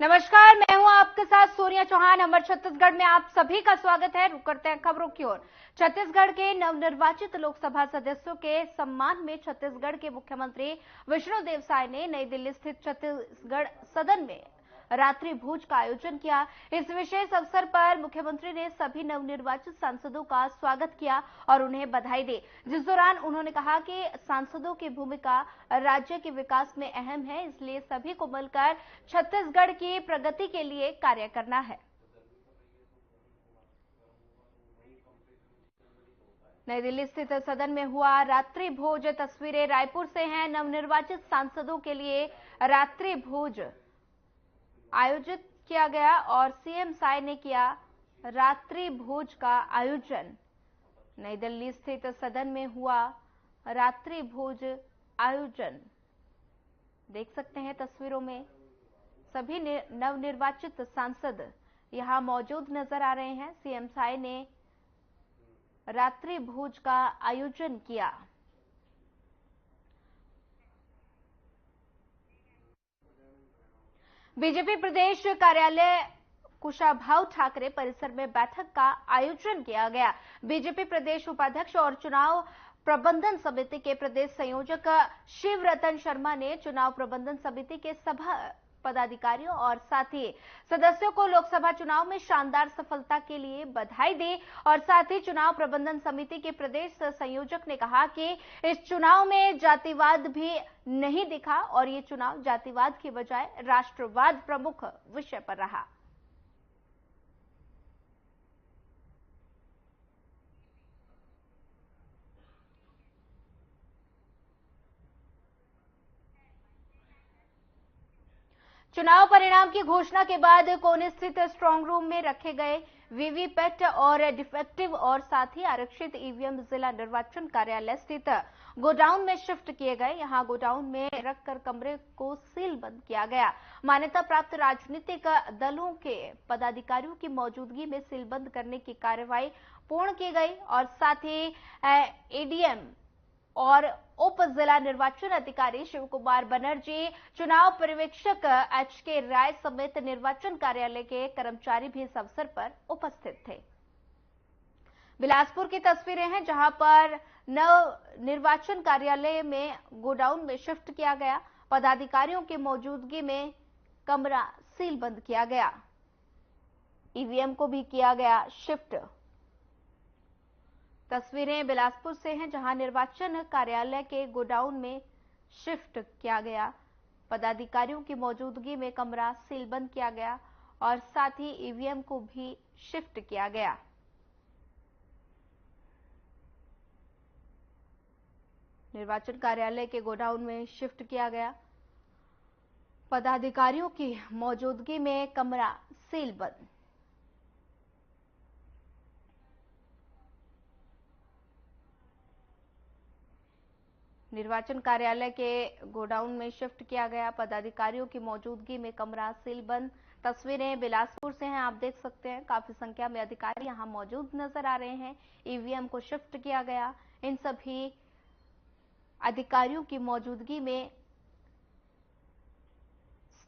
नमस्कार, मैं हूं आपके साथ सोनिया चौहान। अमर छत्तीसगढ़ में आप सभी का स्वागत है। रुक करते हैं खबरों की ओर। छत्तीसगढ़ के नवनिर्वाचित लोकसभा सदस्यों के सम्मान में छत्तीसगढ़ के मुख्यमंत्री विष्णुदेव साय ने नई दिल्ली स्थित छत्तीसगढ़ सदन में रात्रि भोज का आयोजन किया। इस विशेष अवसर पर मुख्यमंत्री ने सभी नवनिर्वाचित सांसदों का स्वागत किया और उन्हें बधाई दी, जिस दौरान उन्होंने कहा कि सांसदों की भूमिका राज्य के विकास में अहम है, इसलिए सभी को मिलकर छत्तीसगढ़ की प्रगति के लिए कार्य करना है। नई दिल्ली स्थित सदन में हुआ रात्रि भोज। तस्वीरें रायपुर से हैं। नवनिर्वाचित सांसदों के लिए रात्रि भोज आयोजित किया गया और सीएम साय ने किया रात्रि भोज का आयोजन। नई दिल्ली स्थित सदन में हुआ रात्रि भोज आयोजन। देख सकते हैं तस्वीरों में सभी नवनिर्वाचित सांसद यहां मौजूद नजर आ रहे हैं। सीएम साय ने रात्रि भोज का आयोजन किया। बीजेपी प्रदेश कार्यालय कुशाभाऊ ठाकरे परिसर में बैठक का आयोजन किया गया। बीजेपी प्रदेश उपाध्यक्ष और चुनाव प्रबंधन समिति के प्रदेश संयोजक शिव रतन शर्मा ने चुनाव प्रबंधन समिति के सभा पदाधिकारियों और साथ ही सदस्यों को लोकसभा चुनाव में शानदार सफलता के लिए बधाई दी और साथ ही चुनाव प्रबंधन समिति के प्रदेश संयोजक ने कहा कि इस चुनाव में जातिवाद भी नहीं दिखा और ये चुनाव जातिवाद की बजाय राष्ट्रवाद प्रमुख विषय पर रहा। चुनाव परिणाम की घोषणा के बाद कोने स्थित स्ट्रांग रूम में रखे गए वीवीपैट और डिफेक्टिव और साथ ही आरक्षित ईवीएम जिला निर्वाचन कार्यालय स्थित गोडाउन में शिफ्ट किए गए। यहां गोडाउन में रखकर कमरे को सील बंद किया गया। मान्यता प्राप्त राजनीतिक दलों के पदाधिकारियों की मौजूदगी में सीलबंद करने की कार्रवाई पूर्ण की गई और साथ ही एडीएम और उप जिला निर्वाचन अधिकारी शिव कुमार बनर्जी, चुनाव पर्यवेक्षक एचके राय समेत निर्वाचन कार्यालय के कर्मचारी भी इस अवसर पर उपस्थित थे। बिलासपुर की तस्वीरें हैं जहां पर नव निर्वाचन कार्यालय में गोडाउन में शिफ्ट किया गया। पदाधिकारियों की मौजूदगी में कमरा सील बंद किया गया। ईवीएम को भी किया गया शिफ्ट। तस्वीरें बिलासपुर से हैं जहां निर्वाचन कार्यालय के गोडाउन में शिफ्ट किया गया। पदाधिकारियों की मौजूदगी में कमरा सीलबंद किया गया और साथ ही ईवीएम को भी शिफ्ट किया गया। निर्वाचन कार्यालय के गोडाउन में शिफ्ट किया गया। पदाधिकारियों की मौजूदगी में कमरा सीलबंद। निर्वाचन कार्यालय के गोडाउन में शिफ्ट किया गया। पदाधिकारियों की मौजूदगी में कमरा सीलबंद। तस्वीरें बिलासपुर से हैं, आप देख सकते हैं काफी संख्या में अधिकारी यहां मौजूद नजर आ रहे हैं। ईवीएम को शिफ्ट किया गया। इन सभी अधिकारियों की मौजूदगी में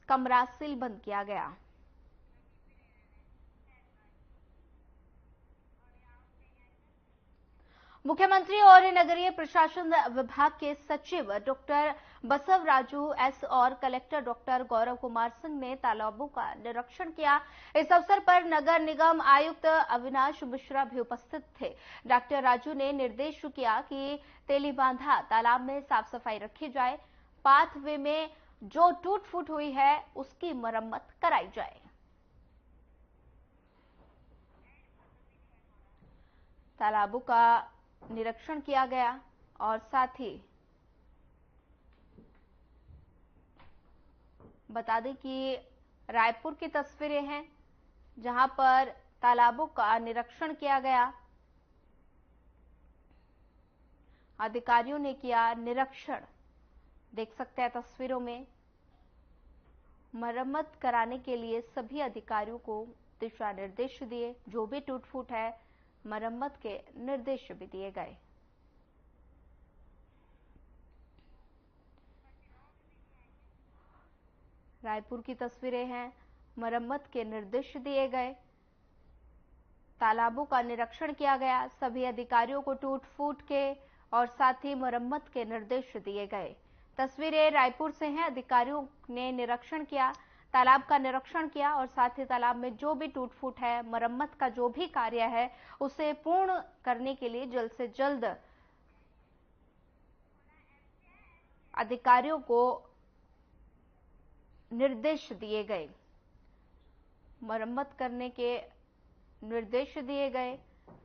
कमरा सीलबंद किया गया। मुख्यमंत्री और नगरीय प्रशासन विभाग के सचिव डॉक्टर बसवराजू एस और कलेक्टर डॉक्टर गौरव कुमार सिंह ने तालाबों का निरीक्षण किया। इस अवसर पर नगर निगम आयुक्त अविनाश मिश्रा भी उपस्थित थे। डॉक्टर राजू ने निर्देश किया कि तेलीबांधा तालाब में साफ सफाई रखी जाए। पाथवे में जो टूट फूट हुई है उसकी मरम्मत कराई जाए। तालाबों का निरीक्षण किया गया और साथ ही बता दें कि रायपुर की तस्वीरें हैं जहां पर तालाबों का निरीक्षण किया गया। अधिकारियों ने किया निरीक्षण, देख सकते हैं तस्वीरों में। मरम्मत कराने के लिए सभी अधिकारियों को दिशा निर्देश दिए। जो भी टूट फूट है मरम्मत के निर्देश भी दिए गए। रायपुर की तस्वीरें हैं मरम्मत के निर्देश दिए गए। तालाबों का निरीक्षण किया गया। सभी अधिकारियों को टूट फूट के और साथ ही मरम्मत के निर्देश दिए गए। तस्वीरें रायपुर से हैं। अधिकारियों ने निरीक्षण किया, तालाब का निरीक्षण किया और साथ ही तालाब में जो भी टूट फूट है, मरम्मत का जो भी कार्य है, उसे पूर्ण करने के लिए जल्द से जल्द अधिकारियों को निर्देश दिए गए। मरम्मत करने के निर्देश दिए गए।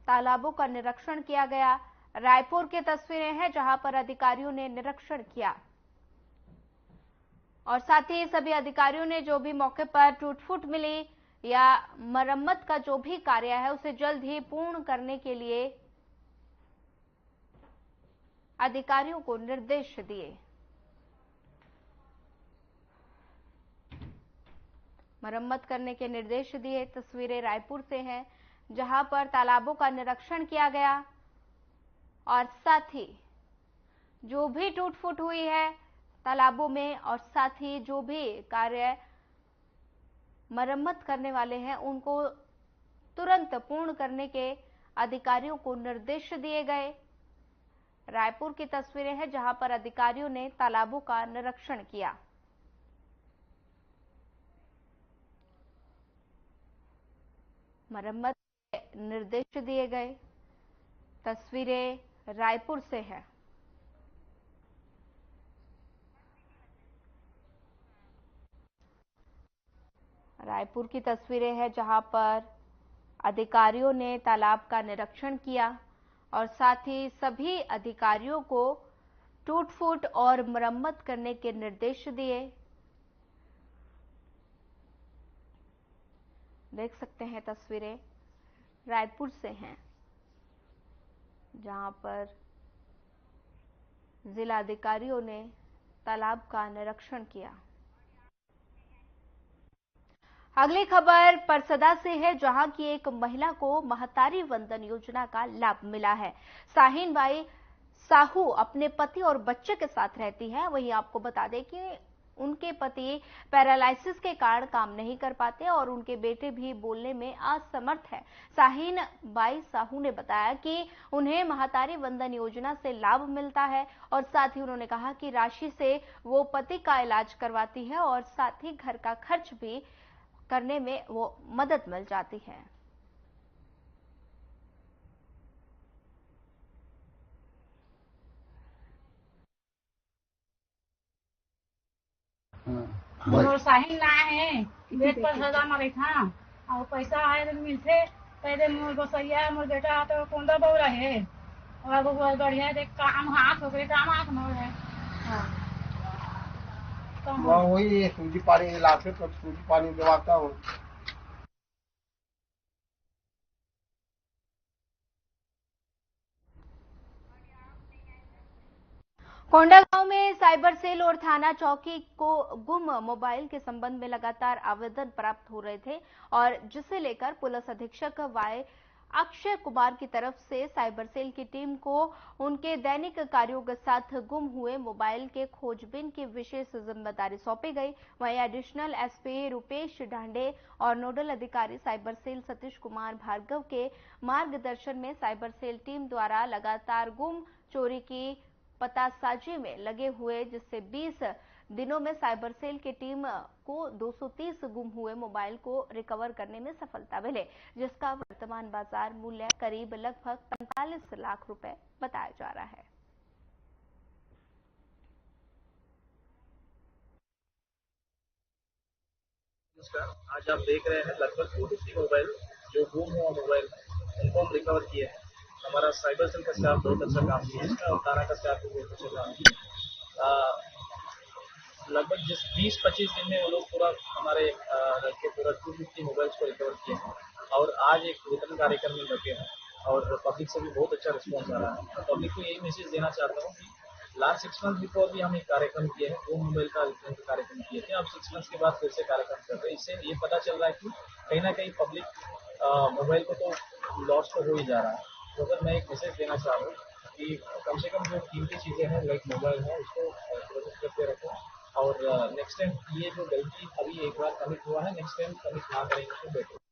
तालाबों का निरीक्षण किया गया। रायपुर की तस्वीरें हैं जहां पर अधिकारियों ने निरीक्षण किया और साथ ही सभी अधिकारियों ने जो भी मौके पर टूट फूट मिली या मरम्मत का जो भी कार्य है उसे जल्द ही पूर्ण करने के लिए अधिकारियों को निर्देश दिए। मरम्मत करने के निर्देश दिए। तस्वीरें रायपुर से हैं जहां पर तालाबों का निरीक्षण किया गया और साथ ही जो भी टूट फूट हुई है तालाबों में और साथ ही जो भी कार्य मरम्मत करने वाले हैं उनको तुरंत पूर्ण करने के अधिकारियों को निर्देश दिए गए। रायपुर की तस्वीरें हैं जहां पर अधिकारियों ने तालाबों का निरीक्षण किया। मरम्मत के निर्देश दिए गए। तस्वीरें रायपुर से है। रायपुर की तस्वीरें हैं जहां पर अधिकारियों ने तालाब का निरीक्षण किया और साथ ही सभी अधिकारियों को टूट फूट और मरम्मत करने के निर्देश दिए। देख सकते हैं तस्वीरें रायपुर से हैं जहां पर जिला अधिकारियों ने तालाब का निरीक्षण किया। अगली खबर परसदा से है जहां की एक महिला को महतारी वंदन योजना का लाभ मिला है। साहिन बाई साहू अपने पति और बच्चे के साथ रहती है। वहीं आपको बता दें कि उनके पति पैरालिसिस के कारण काम नहीं कर पाते और उनके बेटे भी बोलने में असमर्थ है। साहिन बाई साहू ने बताया कि उन्हें महतारी वंदन योजना से लाभ मिलता है और साथ ही उन्होंने कहा कि राशि से वो पति का इलाज करवाती है और साथ ही घर का खर्च भी करने में वो मदद मिल जाती है। मोर साहिल ना है बेट पर सजा मारे था और पैसा आए मिलते पहले मोर बसैया मोर बेटा तो कोंदा बौरा है और वो बढ़िया देख काम हाथ हो गए काम हाथ मोर है। वही सूजी पानी लाते तो सूजी पानी दवाता हूँ। कोंडागांव में साइबर सेल और थाना चौकी को गुम मोबाइल के संबंध में लगातार आवेदन प्राप्त हो रहे थे और जिसे लेकर पुलिस अधीक्षक वाई अक्षय कुमार की तरफ से साइबर सेल की टीम को उनके दैनिक कार्यों के साथ गुम हुए मोबाइल के खोजबीन की विशेष जिम्मेदारी सौंपी गई। वहीं एडिशनल एसपी रुपेश ढांडे और नोडल अधिकारी साइबर सेल सतीश कुमार भार्गव के मार्गदर्शन में साइबर सेल टीम द्वारा लगातार गुम चोरी की पतासाजी में लगे हुए, जिससे 20 दिनों में साइबर सेल की टीम को 230 गुम हुए मोबाइल को रिकवर करने में सफलता मिले, जिसका वर्तमान बाजार मूल्य करीब लगभग 45 लाख रुपए बताया जा रहा है। आज आप देख रहे हैं लगभग 250 मोबाइल जो गुम हुआ मोबाइल उनको हम रिकवर किए हैं। हमारा साइबर सेल का स्टाफ बहुत अच्छा काम किया है और थाना का स्टाफ भी बहुत अच्छा काम किया। लगभग 20-25 दिन में वो लोग पूरा हमारे पूरा 250 मोबाइल्स को रिकवर किए हैं और आज एक वितरण कार्यक्रम में लगे हैं और पब्लिक से भी बहुत अच्छा रिस्पॉन्स आ रहा है। पब्लिक को यही मैसेज देना चाहता हूँ कि लास्ट 6 मंथ बिफोर भी हम एक कार्यक्रम किए हैं, वो मोबाइल का वितरण कार्यक्रम किए थे। अब 6 मंथ्स के बाद फिर से कार्यक्रम कर रहे हैं। इससे ये पता चल रहा है कि कहीं ना कहीं पब्लिक मोबाइल को तो लॉस तो हो ही जा रहा है। तो अगर मैं एक मैसेज देना चाह रहा हूँ कि कम से कम जो कीमती चीज़ें हैं लाइक मोबाइल है उसको सुरक्षित करके रखें और नेक्स्ट टाइम ये जो गलती अभी एक बार कमिट हुआ है, नेक्स्ट टाइम कमिट ना करेंगे तो बेटर।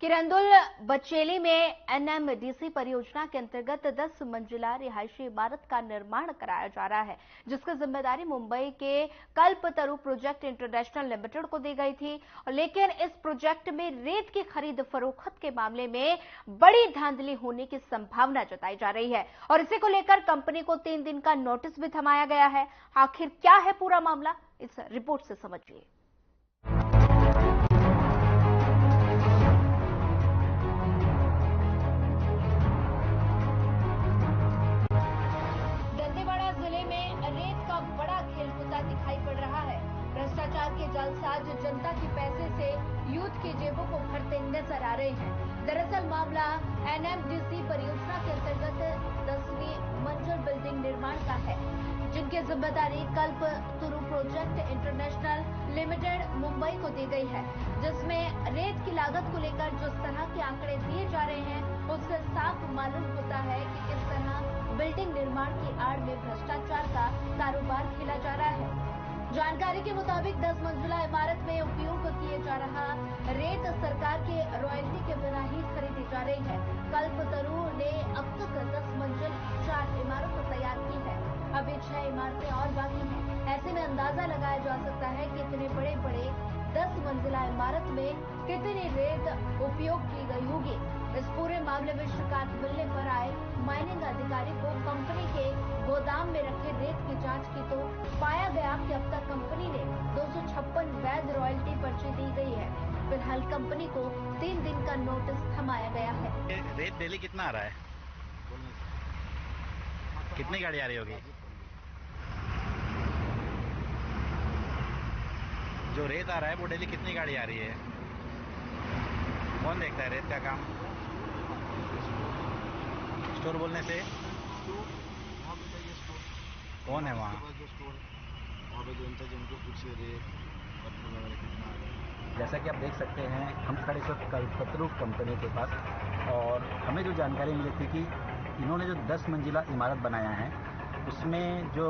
किरंदुल बचेली में एनएमडीसी परियोजना के अंतर्गत 10 मंजिला रिहायशी इमारत का निर्माण कराया जा रहा है, जिसकी जिम्मेदारी मुंबई के कल्पतरु प्रोजेक्ट इंटरनेशनल लिमिटेड को दी गई थी। लेकिन इस प्रोजेक्ट में रेत की खरीद फरोख्त के मामले में बड़ी धांधली होने की संभावना जताई जा रही है और इसी को लेकर कंपनी को 3 दिन का नोटिस भी थमाया गया है। आखिर क्या है पूरा मामला, इस रिपोर्ट से समझिए। दिखाई पड़ रहा है। भ्रष्टाचार के जालसाज जनता के पैसे से यूथ की जेबों को भरते नजर आ रहे हैं। दरअसल मामला एनएमडीसी परियोजना के अंतर्गत 10वीं मंजिल बिल्डिंग निर्माण का है, जिनकी जिम्मेदारी कल्पतरु प्रोजेक्ट इंटरनेशनल लिमिटेड मुंबई को दी गई है, जिसमें रेत की लागत को लेकर जिस तरह के आंकड़े दिए जा रहे हैं, उससे साफ मालूम होता है कि किस तरह बिल्डिंग निर्माण की आड़ में भ्रष्टाचार का कारोबार खेला जा रहा है। जानकारी के मुताबिक 10 मंजिला इमारत में उपयोग किए जा रहा रेत सरकार के रॉयल्टी के बिना ही खरीदी जा रही है। कल्पतरु ने अब तक 10 मंजिल 4 इमारतें तैयार की है, अभी 6 इमारतें और बाकी हैं। ऐसे में अंदाजा लगाया जा सकता है कि इतने बड़े 10 मंजिला इमारत में कितनी रेत उपयोग की गई होगी। इस पूरे मामले में शिकायत मिलने पर आए माइनिंग अधिकारी को कंपनी के गोदाम में रखे रेत की जांच की तो पाया गया कि अब तक कंपनी ने 256 वैध रॉयल्टी पर्ची दी गई है। फिलहाल कंपनी को 3 दिन का नोटिस थमाया गया है। रेत डेली कितना आ रहा है? कितनी गाड़ी आ रही होगी? जो रेत आ रहा है वो डेली कितनी गाड़ी आ रही है? कौन देखता है रेत का काम? स्टोर बोलने से कौन है वहाँ? जैसा कि आप देख सकते हैं, हम खड़े इस वक्त कल्पतरु कंपनी के पास और हमें जो जानकारी मिली थी कि इन्होंने जो 10 मंजिला इमारत बनाया है, उसमें जो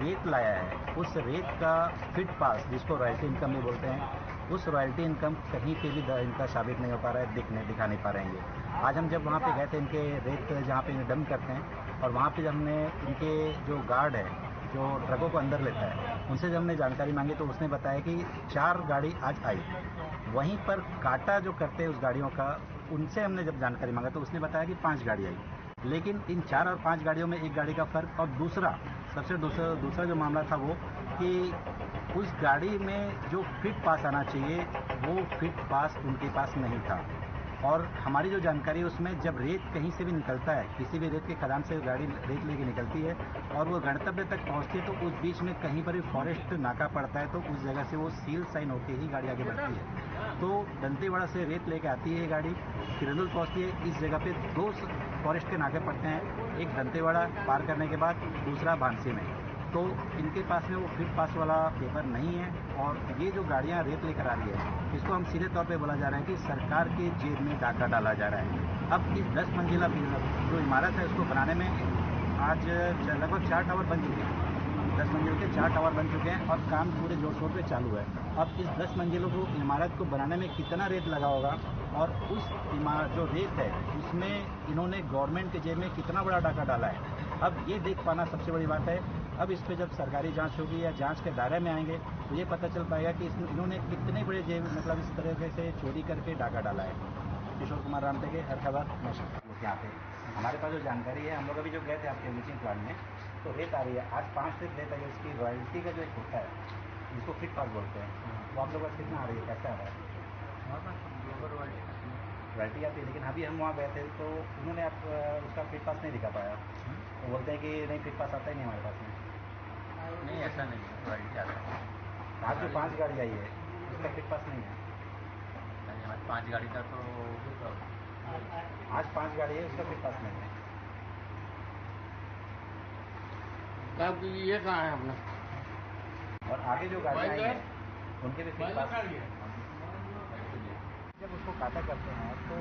रेत लाया है, उस रेत का फिट पास, जिसको रॉयल्टी इनकम भी बोलते हैं, उस रॉयल्टी इनकम कहीं पे भी इनका साबित नहीं हो पा रहा है, दिखा नहीं पा रहे हैं। आज हम जब वहाँ पे गए थे, इनके रेत जहाँ पे डंप करते हैं, और वहाँ पे जब हमने इनके जो गार्ड है, जो ट्रकों को अंदर लेता है, उनसे जब हमने जानकारी मांगी तो उसने बताया कि 4 गाड़ी आज आई। वहीं पर काटा जो करते हैं उस गाड़ियों का, उनसे हमने जब जानकारी मांगा तो उसने बताया कि 5 गाड़ी आई। लेकिन इन 4 और 5 गाड़ियों में एक गाड़ी का फर्क, और दूसरा जो मामला था वो कि उस गाड़ी में जो फिट पास आना चाहिए वो फिट पास उनके पास नहीं था। और हमारी जो जानकारी है उसमें जब रेत कहीं से भी निकलता है, किसी भी रेत के खदान से गाड़ी रेत लेके निकलती है और वो गंतव्य तक पहुंचती है, तो उस बीच में कहीं पर भी फॉरेस्ट नाका पड़ता है, तो उस जगह से वो सील साइन होके ही गाड़ी आगे बढ़ती है। तो दंतेवाड़ा से रेत लेके आती है गाड़ी, किरंदुल पहुंचती है। इस जगह पे 2 फॉरेस्ट के नाके पड़ते हैं, एक दंतेवाड़ा पार करने के बाद, दूसरा भानसी में। तो इनके पास में वो फिट पास वाला पेपर नहीं है, और ये जो गाड़ियाँ रेत लेकर आ रही है, इसको हम सीधे तौर पे बोला जा रहा है कि सरकार के जेब में डाका डाला जा रहा है। अब इस 10 मंजिला जो इमारत है उसको बनाने में आज लगभग 4 टावर बन चुके हैं। 10 मंजिल के 4 टावर बन चुके हैं और काम पूरे जोर शोर पे चालू है। अब इस 10 मंजिलों को इमारत को बनाने में कितना रेत लगा होगा, और उस इमारत जो रेत है उसमें इन्होंने गवर्नमेंट के जेब में कितना बड़ा डाका डाला है, अब ये देख पाना सबसे बड़ी बात है। अब इस पर जब सरकारी जांच होगी या जांच के दायरे में आएंगे तो ये पता चल पाएगा कि इन्होंने कितने बड़े जेब, मतलब इस तरह से चोरी करके डाका डाला है। किशोर कुमार रामटेके, हर खबर नशा। यहाँ पे हमारे पास जो जानकारी है, हम लोग अभी जो गए थे आपके ब्लीचिंग प्लांट में, तो रेत आ रही है आज 5 रेत आई है। इसकी रॉयल्टी का जो एक होता है, जिसको फिट पास बोलते हैं, वो आप लोग पास कितना आ रही है, कैसा आ रहा है? रॉयल्टी आती है, लेकिन अभी हम वहाँ गए थे तो उन्होंने आप उसका फिट पास नहीं दिखा पाया। वो बोलते हैं कि नहीं, फिट पास आता ही नहीं हमारे पास में। नहीं, ऐसा नहीं है, रॉयल्टी आता है। आज जो 5 गाड़ी आई है उसका फिट पास नहीं है। आज 5 गाड़ी का तो आज 5 गाड़ी है, उसका फिट पास नहीं है। तब ये कहाँ है अपना? और आगे जो गाड़ी आई है उनके भी फिट पास। जब उसको काटा करते हैं तो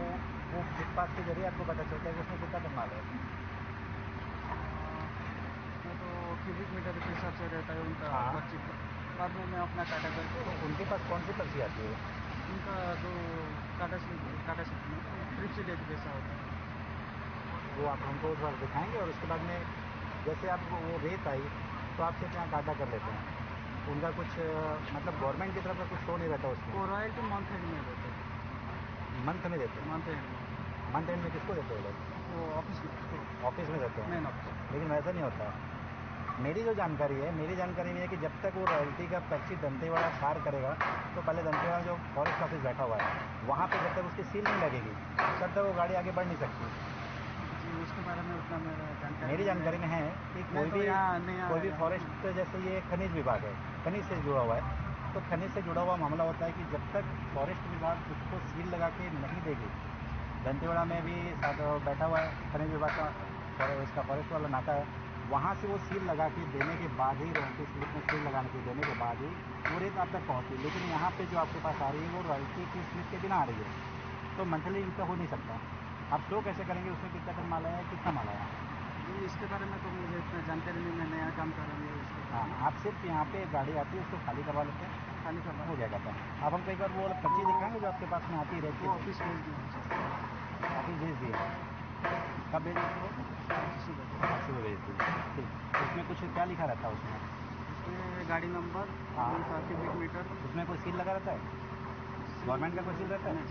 वो फुटपाथ के जरिए आपको पता चलता है कि उसमें कितना टन माल है? मैं तो क्यूबिक मीटर के हिसाब से रहता है उनका हाँ। पर्ची का। बाद में मैं अपना काटा करके तो उनके पास कौन सी पर्ची आती है? उनका जो काटा से ट्रिप से लेके पैसा होता है। वो आप हमको एक बार दिखाएंगे और उसके बाद में जैसे आप वो रेत आई तो आप सिर्फ यहाँ काटा कर लेते हैं, उनका कुछ मतलब गवर्नमेंट की तरफ से कुछ शो नहीं रहता उसमें? वो रॉयल्टी मंथ एंड में देते हैं। मंथ में देते हैं? मंथ एंड में किसको देते हो लोग? वो ऑफिस में ऑफिस में देते हैं? Main office. लेकिन वैसा नहीं होता। मेरी जो जानकारी है, मेरी जानकारी में है कि जब तक वो रॉयल्टी का पर्ची दंतेवाड़ा पार करेगा तो पहले दंतेवाड़ा जो फॉरेस्ट ऑफिस बैठा हुआ है वहाँ पे जब तक उसकी सील नहीं लगेगी तब तक वो गाड़ी आगे बढ़ नहीं सकती। जी, उसके बारे में उतना मेरा जानकारी मेरी जानकारी में है कि मैं तो यहाँ नहीं आया कोई भी हूँ। फॉरेस्ट जैसे ये खनिज विभाग है, खनिज से जुड़ा हुआ है, तो खनिज से जुड़ा हुआ मामला होता है कि जब तक फॉरेस्ट विभाग उसको सील लगा के नहीं देगी, दंतेवाड़ा में भी साथ बैठा हुआ है खनिज विभाग का इसका फॉरेस्ट वाला नाका है, वहाँ से वो सील लगा के देने के बाद ही रॉयल्टी स्लिप में सील लगाने के देने के बाद ही वो रेत आप तक पहुँची। लेकिन यहाँ पे जो आपके पास आ रही है वो रॉयल्टी की स्लिप के बिना आ रही है, तो मंथली इनका हो नहीं सकता। आप शो कैसे करेंगे उसमें कितना टन माल आया, कितना माल आया? जी, इसके बारे में तो मुझे इतना जानकारी नहीं, मैं नया काम कर रहा हूँ इसके हाँ, आप सिर्फ यहाँ पे गाड़ी आती है उसको खाली करवा लेते हैं, खाली करवा हो जाएगा था। आप हमको एक बार वो पर्ची दिखाएंगे जो आपके पास में आती है रेत वो की? ऑफिस भेज दिया ऑफिस भेज दिए? कब भेज दिए वो? सुबह। सुबह भेज दिए, ठीक। उसमें कुछ क्या लिखा रहता है उसमें? उसमें गाड़ी नंबर, हाँ। उनका क्यूबिक मीटर। उसमें कोई सील लगा रहता है? गवर्नमेंट का कोई सील रहता है?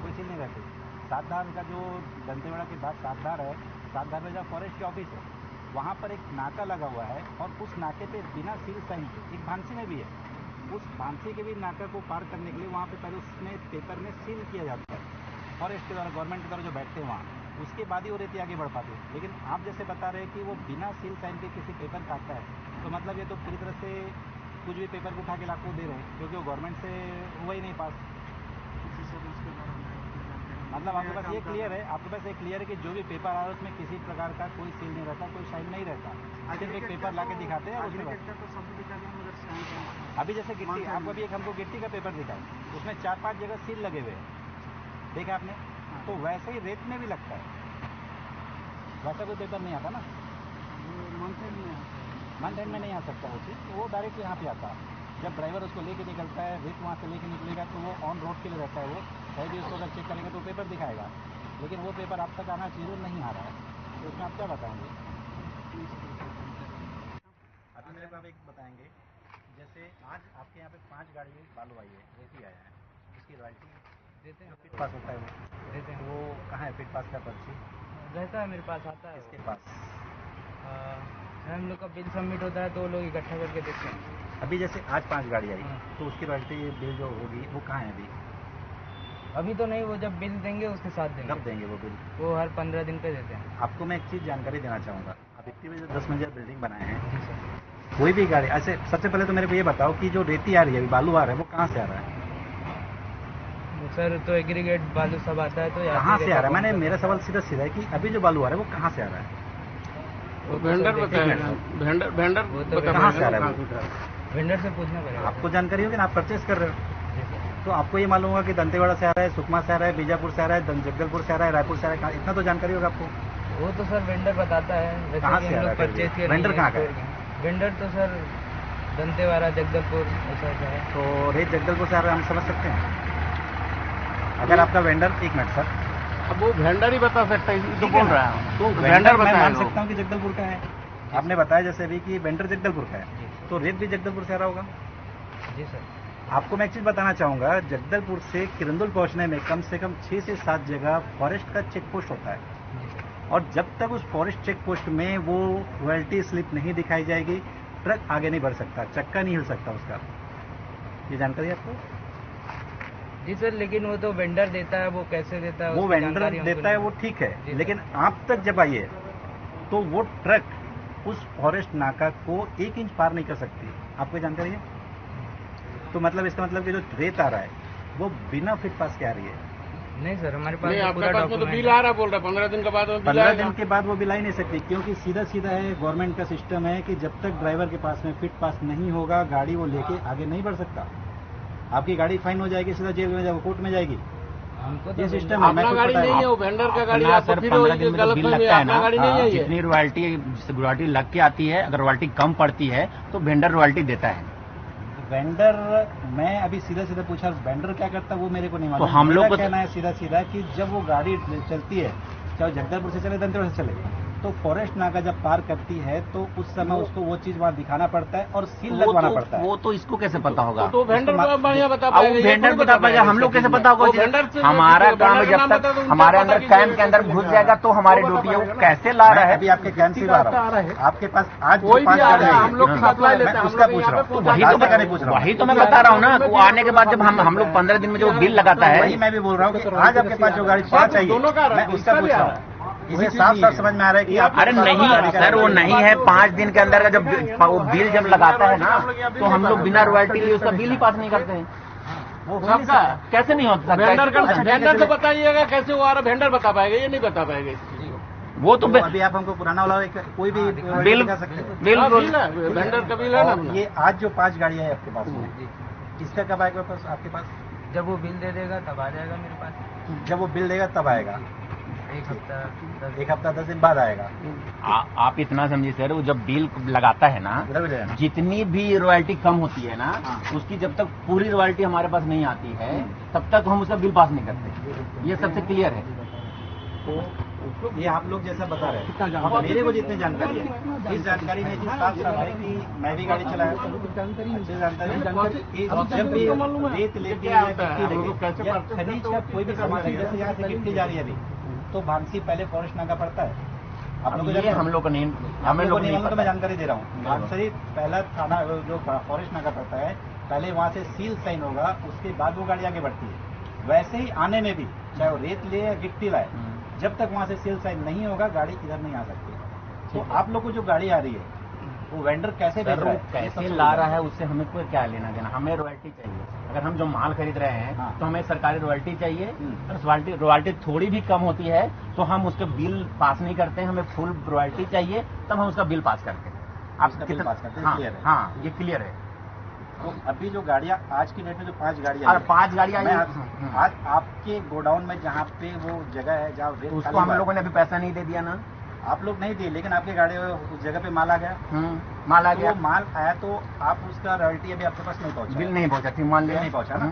कोई सील नहीं रहती। सातधार का जो दंतेवाड़ा के बाद सातधार है, सातधार में जब फॉरेस्ट के ऑफिस है वहाँ पर एक नाका लगा हुआ है और उस नाके पे बिना सील साइन के, एक भांसी में भी है, उस भांसी के भी नाका को पार करने के लिए वहाँ पे पहले उसमें पेपर में सील किया जाता है फॉरेस्ट के द्वारा, गवर्नमेंट के द्वारा जो बैठते हैं वहाँ, उसके बाद ही वो रेती आगे बढ़ पाती है। लेकिन आप जैसे बता रहे हैं कि वो बिना सील साइन के किसी पेपर काटता है, तो मतलब ये तो पूरी तरह से कुछ भी पेपर को उठा के लाखों दे रहे हैं, क्योंकि वो गवर्नमेंट से हुआ ही नहीं पास। मतलब आपके पास ये क्लियर है, आपके पास एक क्लियर है कि जो भी पेपर आ रहा है उसमें किसी प्रकार का कोई सील नहीं रहता, कोई साइन नहीं रहता, सिर्फ एक पेपर ला के दिखाते हैं और उसके बाद तो सब दिखाते हैं मगर साइन अभी जैसे गिट्टी, आपको अभी एक हमको गिट्टी का पेपर दिखा है, उसमें 4-5 जगह सील लगे हुए हैं, देखा आपने? तो वैसे ही रेत में भी लगता है, वैसा कोई पेपर नहीं आता ना, मंथ एंड में मंथ एंड में नहीं आ सकता वो चीज़, वो डायरेक्ट यहाँ पे आता है। जब ड्राइवर उसको लेके निकलता है, रेत वहाँ से लेके निकलेगा तो वो ऑन रोड के लिए रहता है, वो कहीं भी उसको अगर चेक करेंगे तो पेपर दिखाएगा, लेकिन वो पेपर आप तक आना चाहिए, नहीं आ रहा है, तो उसमें आप क्या बताएंगे? अभी मेरे को आप एक बताएंगे, जैसे आज आपके यहाँ पे 5 गाड़ी बालू आई है, रेती आया है, उसकी रॉयल्टी देते हैं? फिट पास होता है वो देते हैं। वो कहाँ है फिट पास का पर्ची? रहता है मेरे पास, आता है इसके पास हम लोग का बिल सबमिट होता है तो वो लोग इकट्ठा करके देते हैं। अभी जैसे आज 5 गाड़ी आई हाँ। तो उसकी रॉयल्टी बिल जो होगी वो कहाँ है अभी? अभी तो नहीं, वो जब बिल देंगे उसके साथ देंगे। कब देंगे वो बिल? वो हर 15 दिन पे देते हैं। आपको मैं एक चीज़ जानकारी देना चाहूँगा, आप इतनी बजे 10 मंजिला बिल्डिंग बनाए हैं, जी सर। कोई भी गाड़ी ऐसे, सबसे पहले तो मेरे को ये बताओ कि जो रेती आ रही है अभी बालू आ रहा है वो कहाँ से आ रहा है? सर तो एग्रीगेट बालू सब आता है तो कहाँ से आ रहा है? मैंने मेरा सवाल सीधा सीधा है कि अभी जो बालू आ रहा है वो कहाँ से आ रहा है? वेंडर बताएगा, वेंडर कहाँ से आ रहा है वो? वेंडर से पूछना पड़ेगा। आपको जानकारी होगी ना, आप परचेस कर रहे हो, जी सर। तो आपको ये मालूम होगा कि दंतेवाड़ा से आ रहा है, सुकमा से आ रहा है, बीजापुर से आ रहा है, जगदलपुर से आ रहा है, रायपुर से आ रहा है, इतना तो जानकारी होगा आपको। वो तो सर वेंडर बताता है, वैसे कहाँ कि से हम आ लोग रहा है परचेज किए वेंडर नहीं कहाँ का है, है? वेंडर तो सर दंतेवाड़ा, जगदलपुर ऐसा है। तो रेत जगदलपुर से आ रहा है, हम समझ सकते हैं। अगर आपका वेंडर, एक मिनट सर, अब वो वेंडर ही बता सकता है, तो बोल रहा है तो वेंडर मैं मान सकता हूँ कि जगदलपुर का है। आपने बताया जैसे अभी कि वेंडर जगदलपुर का है, तो रेत भी जगदलपुर से आ रहा होगा। जी सर। आपको मैं एक चीज़ बताना चाहूँगा, जगदलपुर से किरंदुल पहुँचने में कम से कम 6 से 7 जगह फॉरेस्ट का चेक पोस्ट होता है, जी सर। और जब तक उस फॉरेस्ट चेक पोस्ट में वो रॉयल्टी स्लिप नहीं दिखाई जाएगी ट्रक आगे नहीं बढ़ सकता, चक्का नहीं हिल सकता उसका। ये जानकारी है आपको? जी सर, लेकिन वो तो वेंडर देता है, वो कैसे देता है वो उसकी वेंडर जानकारी हमको देता है, नहीं वो ठीक जी है, सर। लेकिन आप तक जब आइए तो वो ट्रक उस फॉरेस्ट नाका को 1 इंच पार नहीं कर सकती। आपको जानकारी है? तो मतलब इसका मतलब कि जो रेत आ रहा है वो बिना फिट पास के आ रही है। नहीं सर, हमारे पास नहीं, तो आपके पूरा पास में तो डॉक्यूमेंट बिल आ रहा बोल रहा 15 दिन के बाद में बिल 15 आएगा। दिन के बाद वो बिल आ ही नहीं सकती, क्योंकि सीधा सीधा है, गवर्नमेंट का सिस्टम है कि जब तक ड्राइवर के पास में फिट पास नहीं होगा गाड़ी वो लेके आगे नहीं बढ़ सकता। आपकी गाड़ी फाइन हो जाएगी, सीधा जेल में जाएगी, कोर्ट में जाएगी। ये सिस्टम है। अपना गाड़ी नहीं है, वो वेंडर का गाड़ी है। सर 15 दिन में जो बिल लगता है ना, जितनी रॉयल्टी लग के आती है, अगर रॉयल्टी कम पड़ती है तो वेंडर रॉयल्टी देता है। वेंडर, मैं अभी सीधा सीधा पूछा, वेंडर क्या करता है वो मेरे को नहीं मालूम। तो हम लोग को कहना है सीधा सीधा कि जब वो गाड़ी चलती है, चाहे जगदलपुर से चले दंतेवाड़ा से चले, तो फॉरेस्ट नाका जब पार करती है तो उस समय उसको वो चीज वहाँ दिखाना पड़ता है और सील लगवाना पड़ता है। वो तो इसको कैसे पता होगा? तो वेंडर बढ़िया बता पाएगा, वेंडर बता पाएगा, हम लोग कैसे पता होगा? हमारा काम है, जब तक हमारे अंदर कैंप के अंदर घुस जाएगा तो हमारी ड्यूटी है। वो कैसे ला रहा है? अभी आपके कैंप से ला रहा है, आपके पास आज कोई भी आ रहा है, हम लोग सप्लाई लेते हैं, उसका पूछ रहा हूँ। वही तो मैं बता रहा हूँ ना। वो आने के बाद जब हम लोग 15 दिन में जो बिल लगाता है, वही मैं भी बोल रहा हूँ कि आज आपके पास जो गाड़ी चाहिए, मैं उसका पूछ रहा हूँ। इसे साफ साफ समझ में आ रहा है कि आप, अरे नहीं सर, वो नहीं है। 5 दिन के अंदर का जब वो बिल जब लगाता है ना, तो हम लोग बिना रॉयल्टी लिए उसका बिल ही पास नहीं करते हैं। वो सबका कैसे नहीं होता? वेंडर से बताइएगा कैसे वो आ रहा, वेंडर बता पाएगा, ये नहीं बता पाएगा। वो तो अभी आप हमको पुराना वाला कोई भी बिल दिखा सकते हैं। बिल्कुल वेंडर का बिल है ना। ये आज जो 5 गाड़ियां है आपके पास में, इसका कब आएगा पास आपके पास? जब वो बिल दे देगा तब आ जाएगा मेरे पास। जब वो बिल देगा तब आएगा। एक हफ्ता 10 दिन बाद आएगा। आप इतना समझिए सर, वो जब बिल लगाता है ना, जितनी भी रॉयल्टी कम होती है ना, उसकी जब तक पूरी रॉयल्टी हमारे पास नहीं आती है तब तक हम उसका बिल पास नहीं करते। ये सबसे क्लियर है। तो ये आप लोग जैसा बता रहे हैं, मेरे को जितनी जानकारी है, इस जानकारी में साफ साफ है कि मैं भी गाड़ी चलाया, अच्छी जानकारी कि जब भी रेत लेके या गिट्टी या खनिज का कोई भी सामान है, जैसे यहाँ से गिट्टी जा रही है अभी, तो भांसी पहले फॉरेस्ट नाका पड़ता है। आप लोगों को हम लोग को नहीं, हमें लोग नहीं, तो मैं जानकारी दे रहा हूँ। भांसी पहला थाना जो फॉरेस्ट नाका पड़ता है, पहले वहाँ से सील साइन होगा, उसके बाद वो गाड़ी आगे बढ़ती है। वैसे ही आने में भी, चाहे वो रेत ले या गिट्टी लाए, जब तक वहाँ से सील साइन नहीं होगा गाड़ी इधर नहीं आ सकती। तो आप लोग को जो गाड़ी आ रही है वो वेंडर कैसे भेज रहा है, कैसे ला रहा है, उससे हमें कोई क्या लेना देना। हमें रॉयल्टी चाहिए। अगर हम जो माल खरीद रहे हैं तो हमें सरकारी रॉयल्टी चाहिए। अगर रॉयल्टी थोड़ी भी कम होती है तो हम उसके बिल पास नहीं करते हैं। हमें फुल रॉयल्टी चाहिए, तब हम उसका बिल पास करते हैं। आप कितना पास करते हैं? हाँ, ये क्लियर है। तो अभी जो गाड़ियाँ आज की डेट में जो 5 गाड़ियाँ, 5 गाड़ियाँ आज आपके गोडाउन में जहाँ पे वो जगह है जहाँ उसको हम लोगों ने अभी पैसा नहीं दे दिया ना। आप लोग नहीं दिए, लेकिन आपकी गाड़ी उस जगह पे माल आ गया। माल आ गया, तो माल आया तो आप उसका रॉयल्टी अभी आपके पास नहीं पहुंचा, बिल नहीं पहुंचा थी, मान लिया नहीं पहुंचा ना।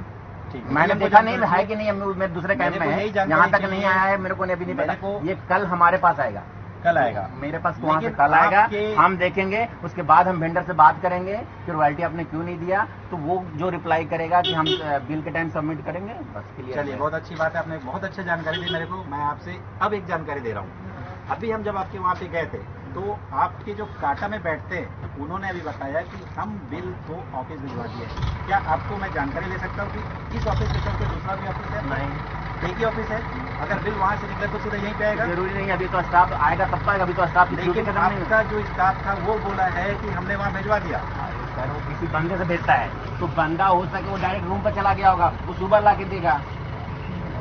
ठीक, मैंने देखा नहीं है कि नहीं, मैं दूसरे कैंप में है, यहाँ तक नहीं आया है, मेरे को अभी नहीं पता। ये कल हमारे पास आएगा, कल आएगा मेरे पास, वहाँ से कल आएगा। हम देखेंगे, उसके बाद हम वेंडर से बात करेंगे कि रॉयल्टी आपने क्यों नहीं दिया, तो वो जो रिप्लाई करेगा कि हम बिल के टाइम सबमिट करेंगे, बस क्लियर। चलिए, बहुत अच्छी बात है, आपने बहुत अच्छा जानकारी दी मेरे को। मैं आपसे अब एक जानकारी दे रहा हूँ। अभी हम जब आपके वहाँ पे गए थे तो आपके जो काटा में बैठते हैं उन्होंने अभी बताया कि हम बिल को ऑफिस भिजवा दिए। क्या आपको मैं जानकारी ले सकता हूँ कि इस ऑफिस के छोड़ के दूसरा भी ऑफिस है? नहीं, एक ही ऑफिस है। अगर बिल वहाँ से निकले तो सीधा यहीं पे आएगा? जरूरी नहीं, अभी तो स्टाफ आएगा तब तक। अभी तो स्टाफ, लेकिन आपका जो स्टाफ था वो बोला है कि हमने वहाँ भिजवा दिया। सर, वो किसी बंदे से भेजता है तो बंदा हो सके वो डायरेक्ट रूम पर चला गया होगा, वो सुबह ला के देगा।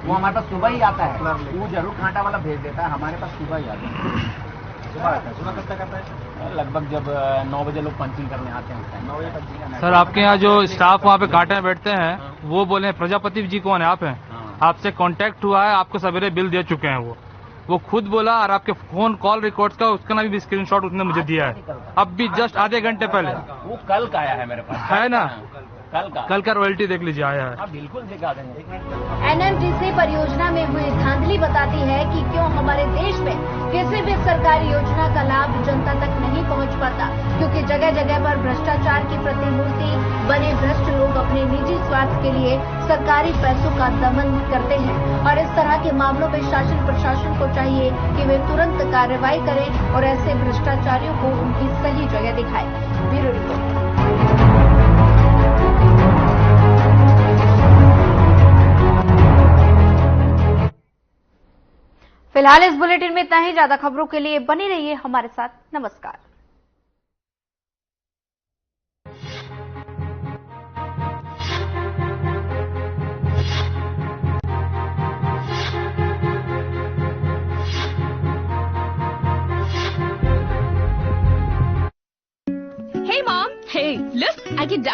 वो हमारे पास सुबह ही आता है, वो जरूर कांटा वाला भेज देता है, हमारे पास सुबह ही आता है। सुबह आता है? सुबह कब तक आता है? लगभग जब 9 बजे लोग पंचिंग करने आते हैं। 9 बजे पंचिंग। सर, आपके यहाँ जो स्टाफ वहाँ पे कांटे में बैठते हैं वो बोले हैं प्रजापति जी कौन है? आप हैं? आपसे कांटेक्ट हुआ है, आपको सवेरे बिल दे चुके हैं। वो खुद बोला, और आपके फोन कॉल रिकॉर्ड्स का उसका भी स्क्रीनशॉट उसने मुझे दिया है, अब भी जस्ट आधे घंटे पहले। वो कल का आया है मेरे पास, है ना? कल का रॉयल्टी देख लीजिए, आया है। बिल्कुल दिखा देंगे। एनएमडीसी परियोजना में हुई धांधली बताती है कि क्यों हमारे देश में किसी भी सरकारी योजना का लाभ जनता तक नहीं पहुंच पाता, क्योंकि जगह जगह पर भ्रष्टाचार की प्रतिमूर्ति बने भ्रष्ट लोग अपने निजी स्वार्थ के लिए सरकारी पैसों का दमन करते हैं। और इस तरह के मामलों में शासन प्रशासन को चाहिए कि वे तुरंत कार्रवाई करें और ऐसे भ्रष्टाचारियों को उनकी सही जगह दिखाएं। Bureau report. फिलहाल इस बुलेटिन में इतना ही। ज्यादा खबरों के लिए बने रहिए हमारे साथ। नमस्कार। Hey mom, hey, look, I can download